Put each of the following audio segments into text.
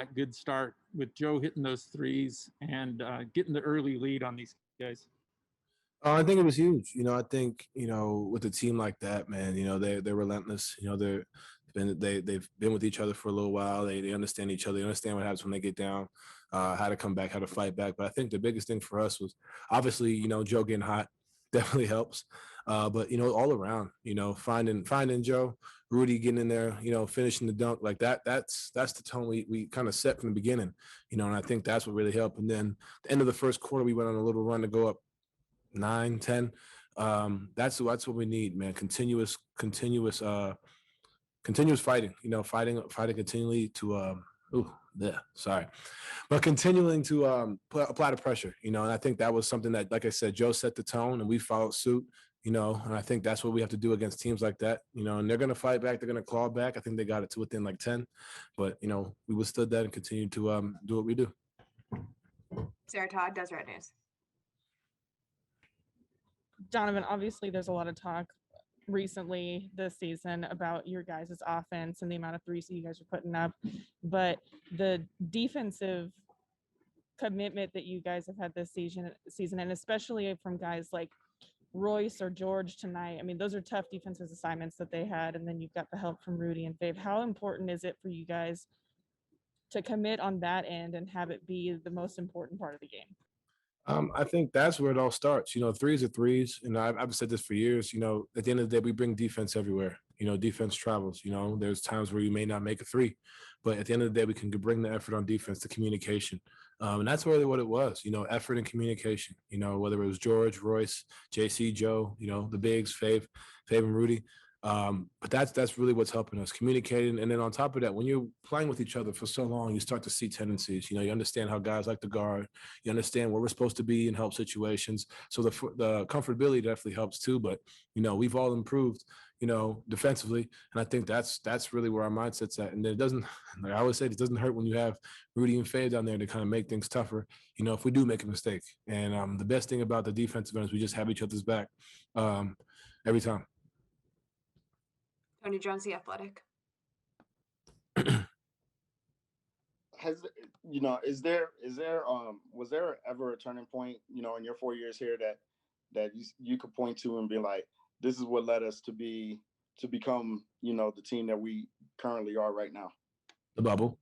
that good start with Joe hitting those threes and getting the early lead on these guys? I think it was huge. I think with a team like that, man, they're relentless. They've been with each other for a little while. They understand each other. They understand what happens when they get down, how to come back, how to fight back. But I think the biggest thing for us was obviously Joe getting hot definitely helps. But all around, finding Joe, Rudy getting in there, finishing the dunk like that. That's the tone we kind of set from the beginning. And I think that's what really helped. And then the end of the first quarter, we went on a little run to go up 9, 10. That's what we need, man. Continuous fighting, fighting continually to but continuing to apply the pressure, and I think that was something that, like I said, Joe set the tone and we followed suit, and I think that's what we have to do against teams like that, and they're going to fight back. They're going to claw back. I think they got it to within like 10, but, we withstood that and continued to do what we do. Sarah Todd, Deseret News. Donovan, obviously there's a lot of talk recently this season about your guys' offense and the amount of threes that you guys are putting up, but the defensive commitment that you guys have had this season, and especially from guys like Royce or George tonight, I mean, those are tough defensive assignments that they had, and then you've got the help from Rudy and Fave. How important is it for you guys to commit on that end and have it be the most important part of the game? I think that's where it all starts. Threes are threes. I've said this for years. At the end of the day, we bring defense everywhere. Defense travels. There's times where you may not make a three, but at the end of the day, we can bring the effort on defense, the communication. And that's really what it was, effort and communication, whether it was George, Royce, JC, Joe, the bigs, Fave and Rudy. But that's really what's helping us, communicating. And then on top of that, when you're playing with each other for so long, you start to see tendencies. You understand how guys like to guard. You understand where we're supposed to be in help situations. So the comfortability definitely helps too. But we've all improved, defensively, and I think that's really where our mindset's at. And it doesn't, like I always say, it doesn't hurt when you have Rudy and Faye down there to kind of make things tougher. If we do make a mistake. And the best thing about the defensive end is we just have each other's back every time. Tony Jones, The Athletic. Was there ever a turning point, in your 4 years here that you could point to and be like, this is what led us to become, the team that we currently are right now? The bubble.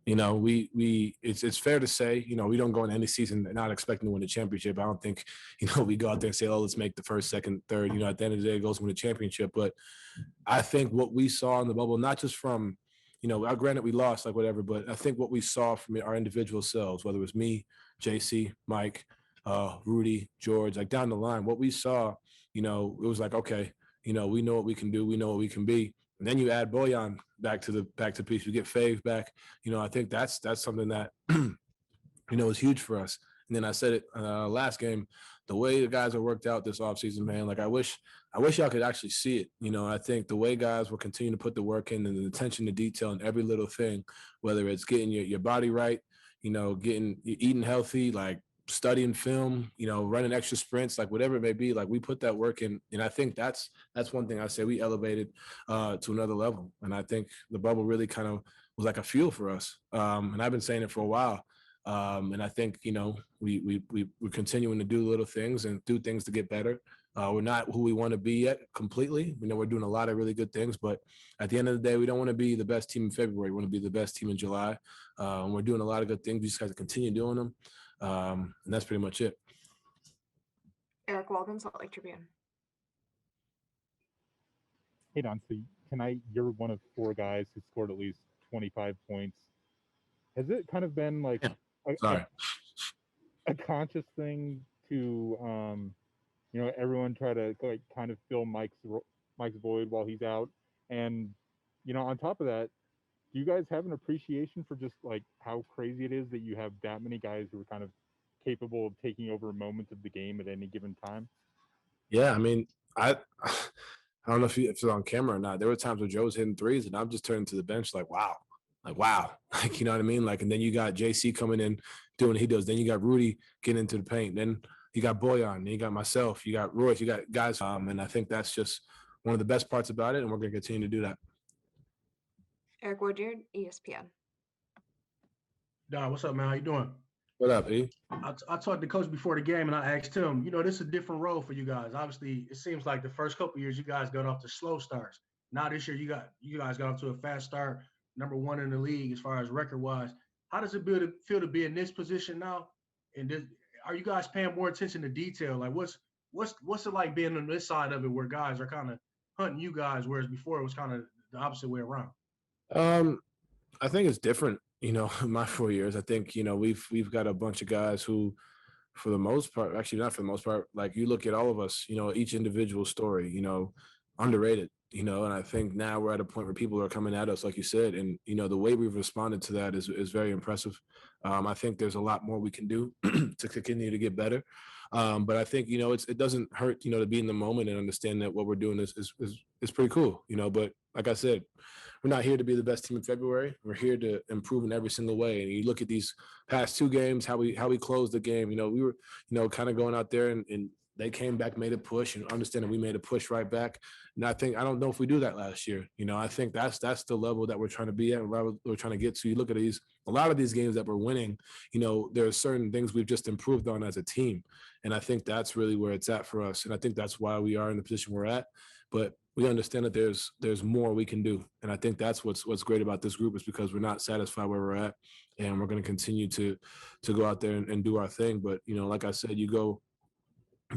It's fair to say, we don't go into any season not expecting to win a championship. I don't think, we go out there and say, oh, let's make the first, second, third. At the end of the day, it goes to win a championship. But I think what we saw in the bubble, not just from, granted we lost, like whatever, but I think what we saw from our individual selves, whether it was me, JC, Mike, Rudy, George, like down the line, what we saw, it was like, okay, we know what we can do. We know what we can be. And then you add Bojan back to piece. You get Fave back. I think that's something that, is huge for us. And then I said it last game, the way the guys are worked out this offseason, man, like I wish y'all could actually see it. I think the way guys will continue to put the work in and the attention to detail in every little thing, whether it's getting your body right, eating healthy, like studying film, running extra sprints, like whatever it may be, like we put that work in. And I think that's one thing I say we elevated to another level. And I think the bubble really kind of was like a fuel for us. And I've been saying it for a while. And I think, we're continuing to do little things and do things to get better. We're not who we want to be yet completely. We're doing a lot of really good things, but at the end of the day, we don't want to be the best team in February. We want to be the best team in July. And we're doing a lot of good things. We just have to continue doing them. And that's pretty much it. Eric Walden, Salt Lake Tribune. Hey, Don, so tonight you're one of 4 guys who scored at least 25 points. Has it kind of been like a conscious thing to, everyone try to like kind of fill Mike's void while he's out? And, on top of that, do you guys have an appreciation for just like how crazy it is that you have that many guys who are kind of capable of taking over moments of the game at any given time? Yeah, I mean, I don't know if it's on camera or not. There were times where Joe was hitting threes and I'm just turning to the bench like, wow. Like, you know what I mean? Like, and then you got JC coming in, doing what he does. Then you got Rudy getting into the paint. Then you got Bojan. Then you got myself. You got Royce. You got guys. And I think that's just one of the best parts about it. And we're going to continue to do that. Eric Woodyard, ESPN. Don, what's up, man? How you doing? What up, E? I talked to Coach before the game, and I asked him, this is a different role for you guys. Obviously, it seems like the first couple of years you guys got off to slow starts. Now this year you guys got off to a fast start, #1 in the league as far as record-wise. How does it feel to be in this position now? And are you guys paying more attention to detail? Like, what's it like being on this side of it, where guys are kind of hunting you guys, whereas before it was kind of the opposite way around? I think it's different. My 4 years. I think we've got a bunch of guys who, for the most part, actually not for the most part, like you look at all of us, each individual story, underrated. And I think now we're at a point where people are coming at us, like you said, and the way we've responded to that is very impressive. I think there's a lot more we can do to continue to get better. But I think it doesn't hurt to be in the moment and understand that what we're doing is pretty cool. But like I said, we're not here to be the best team in February. We're here to improve in every single way. And you look at these past 2 games, how we closed the game. We were kind of going out there and they came back, made a push, and understanding we made a push right back. And I don't know if we do that last year. I think that's the level that we're trying to be at, and we're trying to get to. You look at a lot of these games that we're winning, there are certain things we've just improved on as a team. And I think that's really where it's at for us. And I think that's why we are in the position we're at. But we understand that there's more we can do. And I think that's what's great about this group, is because we're not satisfied where we're at, and we're going to continue to go out there and do our thing. But, like I said, you go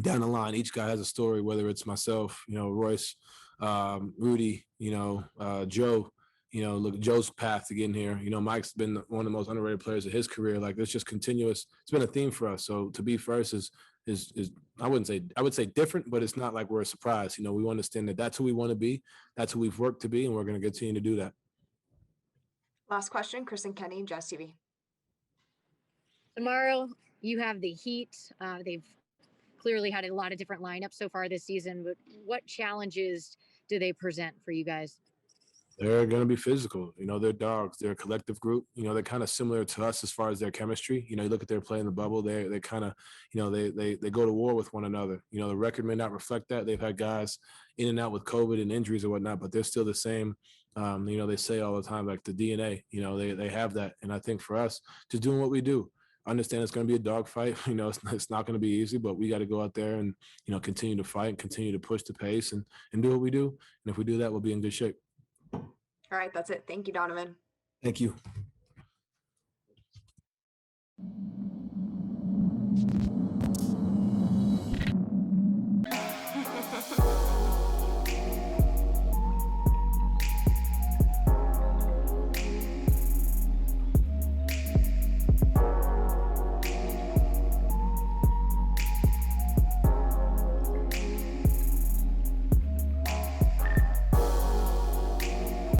down the line, each guy has a story, whether it's myself, Royce, Rudy, Joe, look, Joe's path to getting here. Mike's been one of the most underrated players of his career. Like, it's just continuous. It's been a theme for us. So to be first is I would say different, but it's not like we're a surprise. We understand that that's who we want to be. That's who we've worked to be, and we're going to continue to do that. Last question, Kristen Kenny, Jazz TV. Tomorrow, you have the Heat. They've clearly had a lot of different lineups so far this season, but what challenges do they present for you guys? They're going to be physical. They're dogs. They're a collective group. They're kind of similar to us as far as their chemistry. You look at their play in the bubble. They kind of, they go to war with one another. The record may not reflect that. They've had guys in and out with COVID and injuries and whatnot, but they're still the same. They say all the time, like the DNA. They have that. And I think for us, just doing what we do. Understand it's going to be a dogfight. It's not going to be easy, but we got to go out there and continue to fight and continue to push the pace and do what we do. And if we do that, we'll be in good shape. All right, that's it. Thank you, Donovan. Thank you.